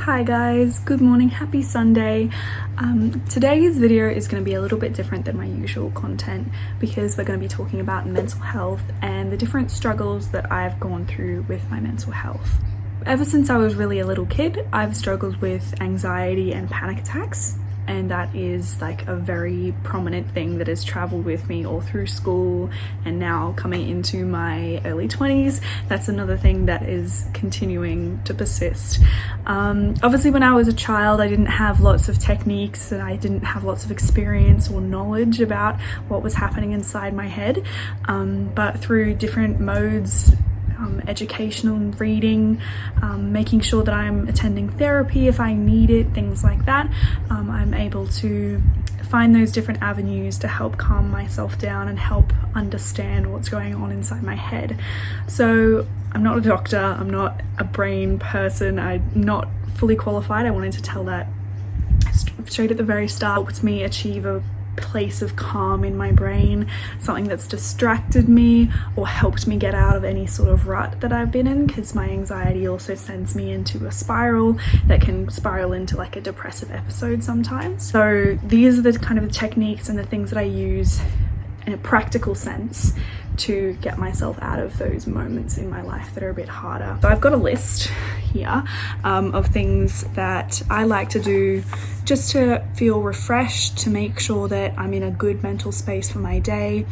Hi guys, good morning, happy Sunday. Today's video is going to be a little bit different than my usual content because we're going to be talking about mental health and the different struggles that I've gone through with my mental health. Ever since I was really a little kid, I've struggled with anxiety and panic attacks, and that is like a very prominent thing that has traveled with me all through school, and now coming into my early 20s, that's another thing that is continuing to persist. Obviously when I was a child, I didn't have lots of techniques and I didn't have lots of experience or knowledge about what was happening inside my head, but through different modes, educational reading, making sure that I'm attending therapy if I need it, things like that, I'm able to find those different avenues to help calm myself down and help understand what's going on inside my head. So I'm not a doctor, I'm not a brain person, I'm not fully qualified. I wanted to tell that straight at the very start. It helped me achieve a place of calm in my brain, something that's distracted me or helped me get out of any sort of rut that I've been in, because my anxiety also sends me into a spiral that can spiral into like a depressive episode sometimes. So these are the kind of techniques and the things that I use in a practical sense to get myself out of those moments in my life that are a bit harder. So I've got a list here of things that I like to do just to feel refreshed, to make sure that I'm in a good mental space for my day,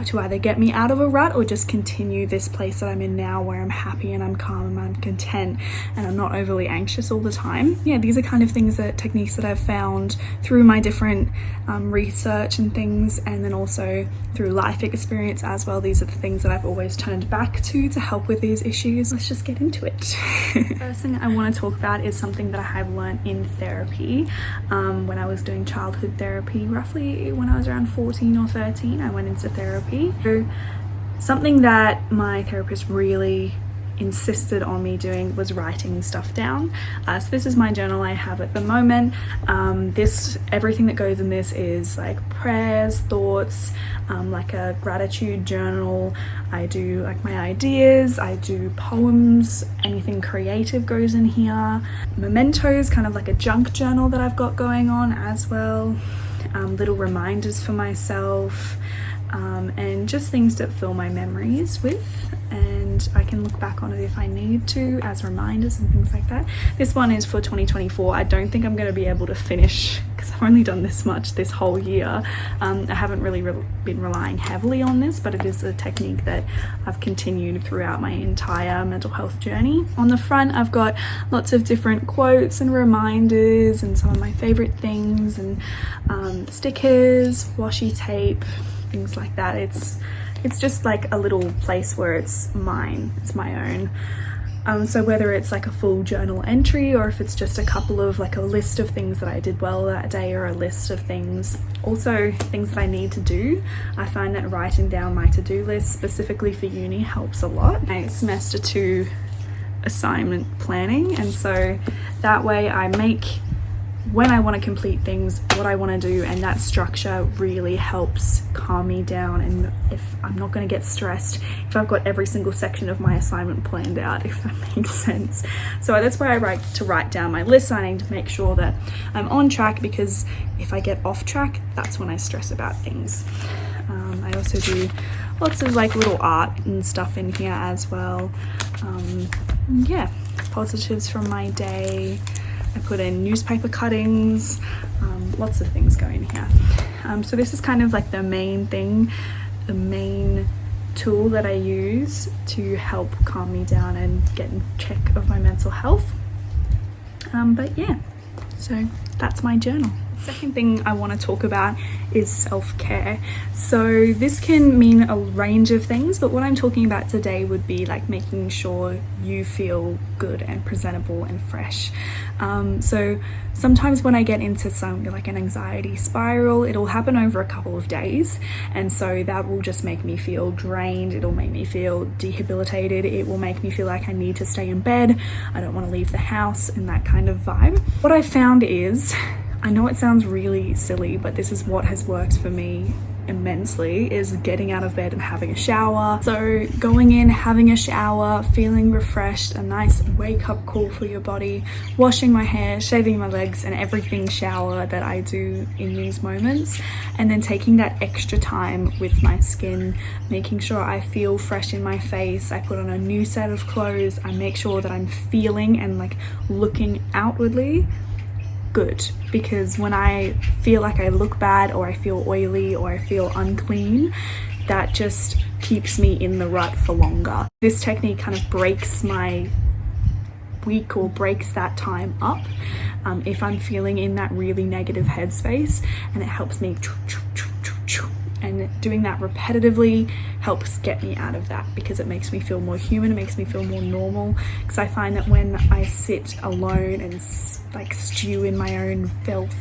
to either get me out of a rut or just continue this place that I'm in now where I'm happy and I'm calm and I'm content and I'm not overly anxious all the time. Yeah, these are kind of techniques that I've found through my different research and things, and then also through life experience as well. These are the things that I've always turned back to help with these issues. Let's just get into it. First thing I want to talk about is something that I have learned in therapy. When I was doing childhood therapy, roughly when I was around 14 or 13, I went into therapy. So something that my therapist really insisted on me doing was writing stuff down. So this is my journal I have at the moment. Everything that goes in this is like prayers, thoughts, like a gratitude journal. I do like my ideas, I do poems, anything creative goes in here. Mementos, kind of like a junk journal that I've got going on as well. Little reminders for myself, and just things that fill my memories with, and I can look back on it if I need to as reminders and things like that. This one is for 2024. I don't think I'm going to be able to finish because I've only done this much this whole year. I haven't really been relying heavily on this, but it is a technique that I've continued throughout my entire mental health journey. On the front I've got lots of different quotes and reminders and some of my favorite things, and stickers, washi tape, things like that. It's just like a little place where it's mine, it's my own. So whether it's like a full journal entry or if it's just a couple of like a list of things that I did well that day, or a list of things, also things that I need to do, I find that writing down my to-do list specifically for uni helps a lot. My semester 2 assignment planning, and so that way I make when I want to complete things, what I want to do, and that structure really helps calm me down. And if I'm not going to get stressed if I've got every single section of my assignment planned out, if that makes sense. So that's where I write down my list. I need to make sure that I'm on track, because if I get off track, that's when I stress about things. I also do lots of like little art and stuff in here as well. Yeah, positives from my day. I put in newspaper cuttings, lots of things go in here. So this is kind of like the main thing, the main tool that I use to help calm me down and get in check of my mental health. But yeah, so that's my journal. The second thing I want to talk about is self-care. So this can mean a range of things, but what I'm talking about today would be like making sure you feel good and presentable and fresh. So sometimes when I get into like an anxiety spiral, it'll happen over a couple of days, and so that will just make me feel drained. It'll make me feel debilitated. It will make me feel like I need to stay in bed, I don't want to leave the house, and that kind of vibe. What I found is, I know it sounds really silly, but this is what has worked for me immensely is getting out of bed and having a shower. So going in, having a shower, feeling refreshed, a nice wake up call for your body, washing my hair, shaving my legs, and everything shower that I do in these moments, and then taking that extra time with my skin, making sure I feel fresh in my face. I put on a new set of clothes. I make sure that I'm feeling and like looking outwardly good, because when I feel like I look bad or I feel oily or I feel unclean, that just keeps me in the rut for longer. This technique kind of breaks my week or breaks that time up if I'm feeling in that really negative headspace, and it helps me, and doing that repetitively helps get me out of that, because it makes me feel more human, it makes me feel more normal. Because I find that when I sit alone and like stew in my own filth,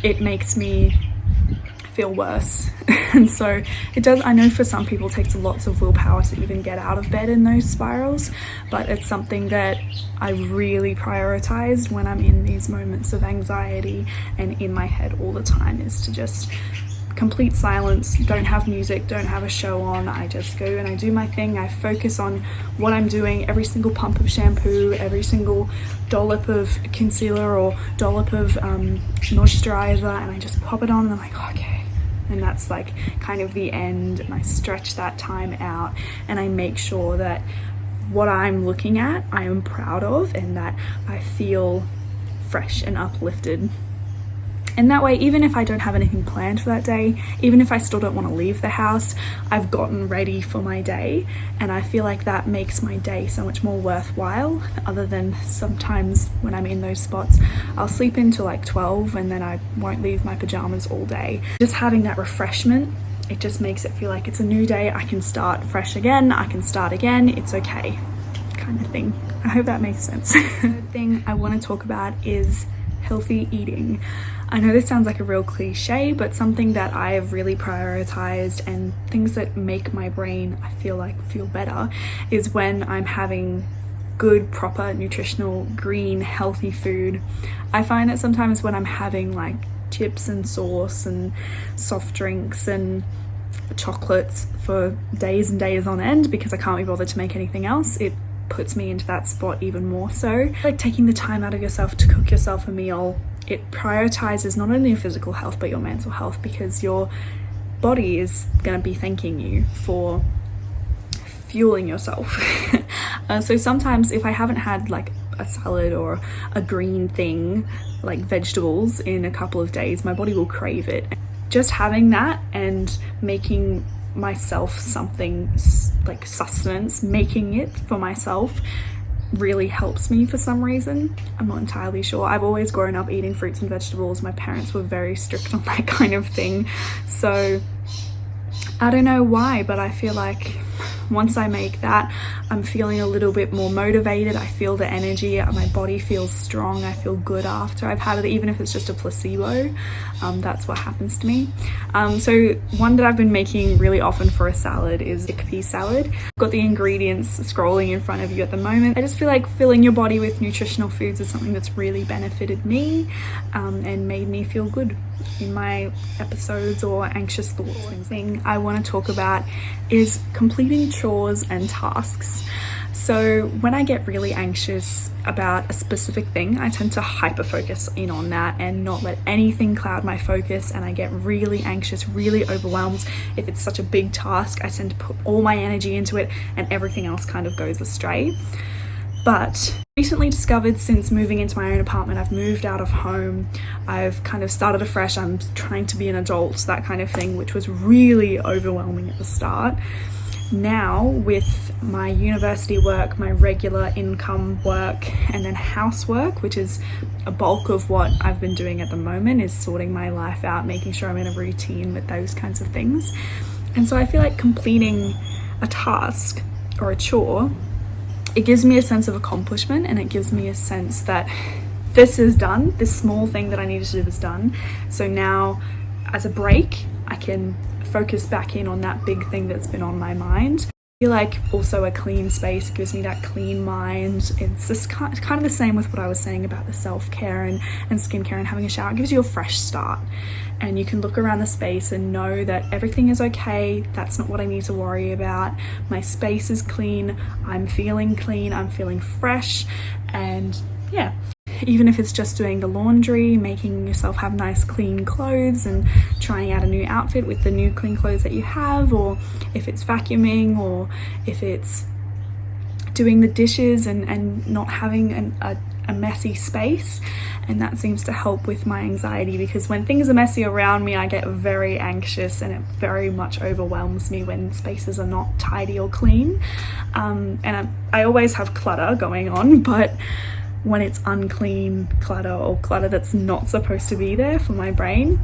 it makes me feel worse. And so it does, I know for some people it takes lots of willpower to even get out of bed in those spirals, but it's something that I really prioritize when I'm in these moments of anxiety and in my head all the time, is to just complete silence, don't have music, don't have a show on. I just go and I do my thing. I focus on what I'm doing, every single pump of shampoo, every single dollop of concealer or dollop of moisturizer, and I just pop it on and I'm like, okay. And that's like kind of the end, and I stretch that time out and I make sure that what I'm looking at I am proud of, and that I feel fresh and uplifted. And that way, even if I don't have anything planned for that day, even if I still don't want to leave the house, I've gotten ready for my day, and I feel like that makes my day so much more worthwhile. Other than sometimes when I'm in those spots, I'll sleep until like 12 and then I won't leave my pajamas all day. Just having that refreshment, it just makes it feel like it's a new day. I can start fresh again, I can start again, it's okay, kind of thing. I hope that makes sense. The third thing I want to talk about is healthy eating. I know this sounds like a real cliche, but something that I have really prioritized, and things that make my brain, I feel like, feel better, is when I'm having good, proper, nutritional, green, healthy food. I find that sometimes when I'm having like chips and sauce and soft drinks and chocolates for days and days on end, because I can't be bothered to make anything else, it puts me into that spot even more so. Like taking the time out of yourself to cook yourself a meal, it prioritizes not only your physical health but your mental health, because your body is going to be thanking you for fueling yourself. So sometimes if I haven't had like a salad or a green thing like vegetables in a couple of days, my body will crave it. Just having that and making myself something like sustenance, making it for myself, really helps me for some reason. I'm not entirely sure. I've always grown up eating fruits and vegetables. My parents were very strict on that kind of thing, so I don't know why, but I feel like once I make that, I'm feeling a little bit more motivated. I feel the energy, my body feels strong, I feel good after I've had it, even if it's just a placebo. That's what happens to me. So one that I've been making really often for a salad is chickpea salad. I've got the ingredients scrolling in front of you at the moment. I just feel like filling your body with nutritional foods is something that's really benefited me and made me feel good in my episodes or anxious thoughts. Thing I want to talk about is completing chores and tasks. So when I get really anxious about a specific thing, I tend to hyper focus in on that and not let anything cloud my focus, and I get really anxious, really overwhelmed. If it's such a big task, I tend to put all my energy into it and everything else kind of goes astray. But recently discovered, since moving into my own apartment, I've moved out of home, I've kind of started afresh, I'm trying to be an adult, that kind of thing, which was really overwhelming at the start. Now with my university work, my regular income work, and then housework, which is a bulk of what I've been doing at the moment, is sorting my life out, making sure I'm in a routine with those kinds of things. And so I feel like completing a task or a chore, it gives me a sense of accomplishment, and it gives me a sense that this is done, this small thing that I needed to do is done. So now as a break, I can focus back in on that big thing that's been on my mind. I feel like also a clean space gives me that clean mind. It's just kind of the same with what I was saying about the self-care and skincare and having a shower. It gives you a fresh start, and you can look around the space and know that everything is okay. That's not what I need to worry about. My space is clean, I'm feeling fresh, and yeah. Even if it's just doing the laundry, making yourself have nice clean clothes and trying out a new outfit with the new clean clothes that you have, or if it's vacuuming, or if it's doing the dishes and not having a messy space. And that seems to help with my anxiety, because when things are messy around me, I get very anxious, and it very much overwhelms me when spaces are not tidy or clean. And I always have clutter going on, but when it's unclean clutter or clutter that's not supposed to be there for my brain,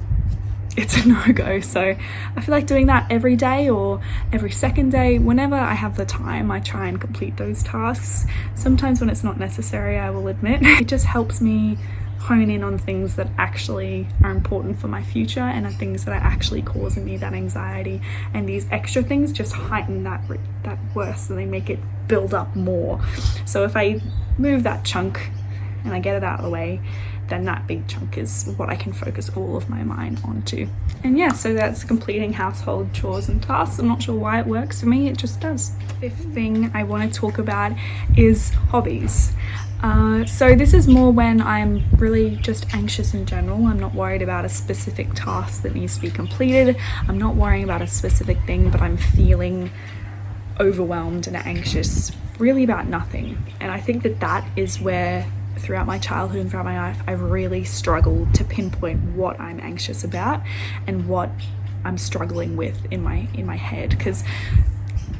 it's a no-go. So I feel like doing that every day or every second day, whenever I have the time, I try and complete those tasks. Sometimes when it's not necessary, I will admit, it just helps me hone in on things that actually are important for my future and are things that are actually causing me that anxiety. And these extra things just heighten that worse, and they make it build up more. So if I move that chunk and I get it out of the way, then that big chunk is what I can focus all of my mind onto. And yeah, so that's completing household chores and tasks. I'm not sure why it works for me, it just does. Fifth thing I want to talk about is hobbies. So this is more when I'm really just anxious in general. I'm not worried about a specific task that needs to be completed. I'm not worrying about a specific thing, but I'm feeling overwhelmed and anxious really about nothing. And I think that is where throughout my childhood and throughout my life, I've really struggled to pinpoint what I'm anxious about and what I'm struggling with in my head, because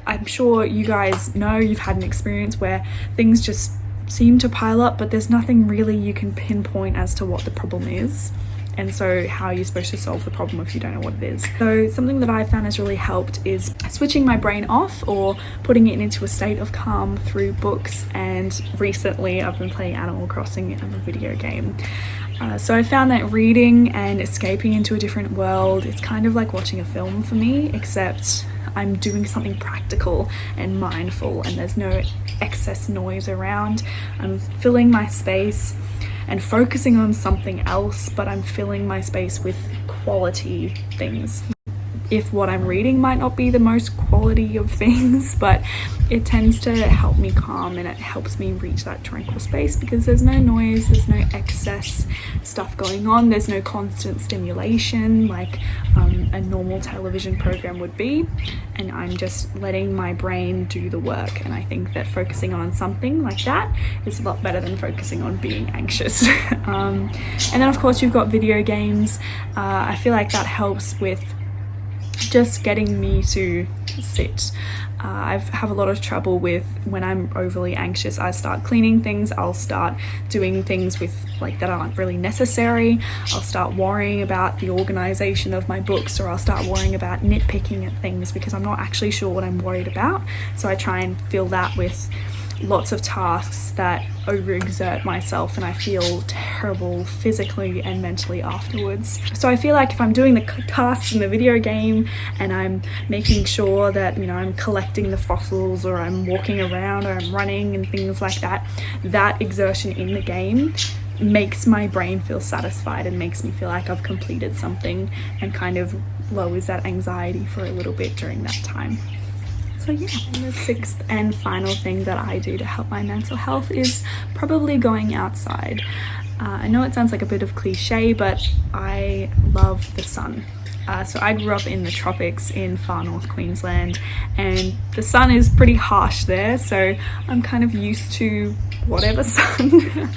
I'm sure you guys know you've had an experience where things just seem to pile up, but there's nothing really you can pinpoint as to what the problem is. And so how are you supposed to solve the problem if you don't know what it is? So something that I found has really helped is switching my brain off or putting it into a state of calm through books. And recently I've been playing Animal Crossing on a video game. So I found that reading and escaping into a different world, it's kind of like watching a film for me, except I'm doing something practical and mindful, and there's no excess noise around. I'm filling my space and focusing on something else, but I'm filling my space with quality things. If what I'm reading might not be the most quality of things, but it tends to help me calm and it helps me reach that tranquil space, because there's no noise, there's no excess stuff going on, there's no constant stimulation like a normal television program would be, and I'm just letting my brain do the work. And I think that focusing on something like that is a lot better than focusing on being anxious. And then of course you've got video games. I feel like that helps with just getting me to sit. I have a lot of trouble with when I'm overly anxious. I start cleaning things, I'll start doing things with that aren't really necessary. I'll start worrying about the organization of my books, or I'll start worrying about nitpicking at things because I'm not actually sure what I'm worried about. So I try and fill that with lots of tasks that overexert myself, and I feel terrible physically and mentally afterwards. So I feel like if I'm doing the tasks in the video game and I'm making sure that, I'm collecting the fossils, or I'm walking around, or I'm running and things like that, that exertion in the game makes my brain feel satisfied and makes me feel like I've completed something, and kind of lowers that anxiety for a little bit during that time. So yeah, and the sixth and final thing that I do to help my mental health is probably going outside. I know it sounds like a bit of cliche, but I love the sun. So I grew up in the tropics in far north Queensland, and the sun is pretty harsh there, so I'm kind of used to whatever sun.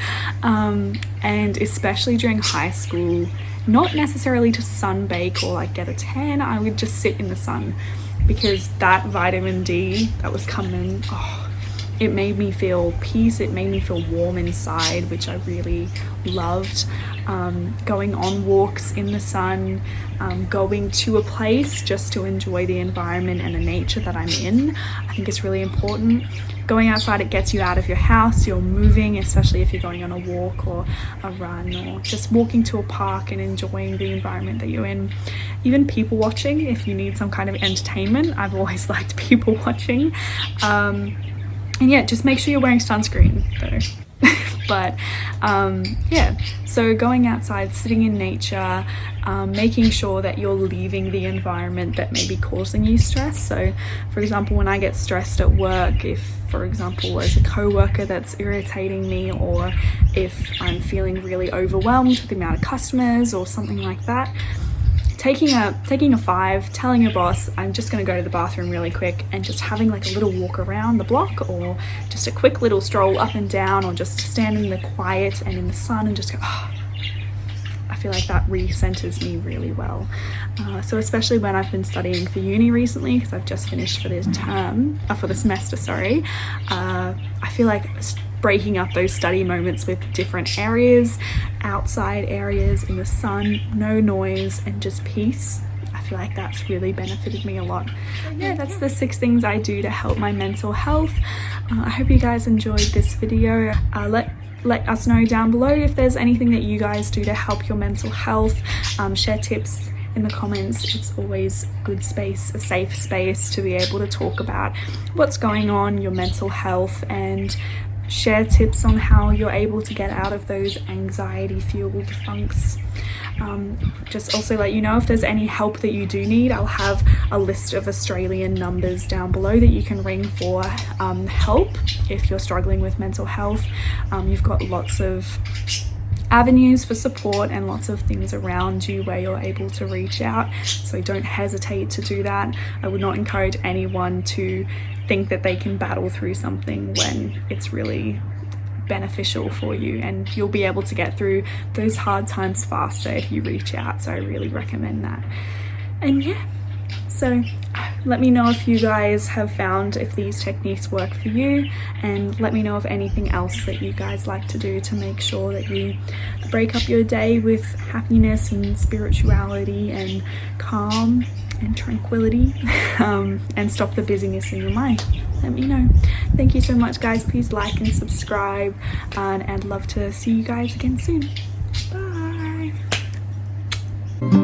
And especially during high school, not necessarily to sunbake or get a tan, I would just sit in the sun, because that vitamin D that was coming, it made me feel peace, it made me feel warm inside, which I really loved. Going on walks in the sun, going to a place just to enjoy the environment and the nature that I'm in, I think it's really important. going outside, it gets you out of your house, you're moving, especially if you're going on a walk or a run, or just walking to a park and enjoying the environment that you're in. Even people watching, if you need some kind of entertainment. I've always liked people watching. And yeah, just make sure you're wearing sunscreen though. But yeah, so going outside, sitting in nature, making sure that you're leaving the environment that may be causing you stress. So for example, when I get stressed at work, if for example there's a co-worker that's irritating me, or if I'm feeling really overwhelmed with the amount of customers or something like that, taking a 5, telling your boss, I'm just going to go to the bathroom really quick, and just having like a little walk around the block, or just a quick little stroll up and down, or just stand in the quiet and in the sun and just go, oh, I feel like that re-centers me really well. So especially when I've been studying for uni recently, because I've just finished for this for the semester, sorry, I feel like breaking up those study moments with different areas, outside areas, in the sun, no noise, and just peace. I feel like that's really benefited me a lot. So yeah, that's the 6 things I do to help my mental health. I hope you guys enjoyed this video. Let us know down below if there's anything that you guys do to help your mental health. Share tips in the comments. It's always a good space, a safe space to be able to talk about what's going on, your mental health, and share tips on how you're able to get out of those anxiety fueled funks. Just also let you know if there's any help that you do need. I'll have a list of Australian numbers down below that you can ring for help if you're struggling with mental health. You've got lots of avenues for support and lots of things around you where you're able to reach out, so don't hesitate to do that. I would not encourage anyone to think that they can battle through something when it's really beneficial for you, and you'll be able to get through those hard times faster if you reach out. So I really recommend that. And yeah, so let me know if you guys have found if these techniques work for you, and let me know of anything else that you guys like to do to make sure that you break up your day with happiness and spirituality and calm and tranquility, and stop the busyness in your mind. Let me know. Thank you so much, guys. Please like and subscribe, and I'd love to see you guys again soon. Bye.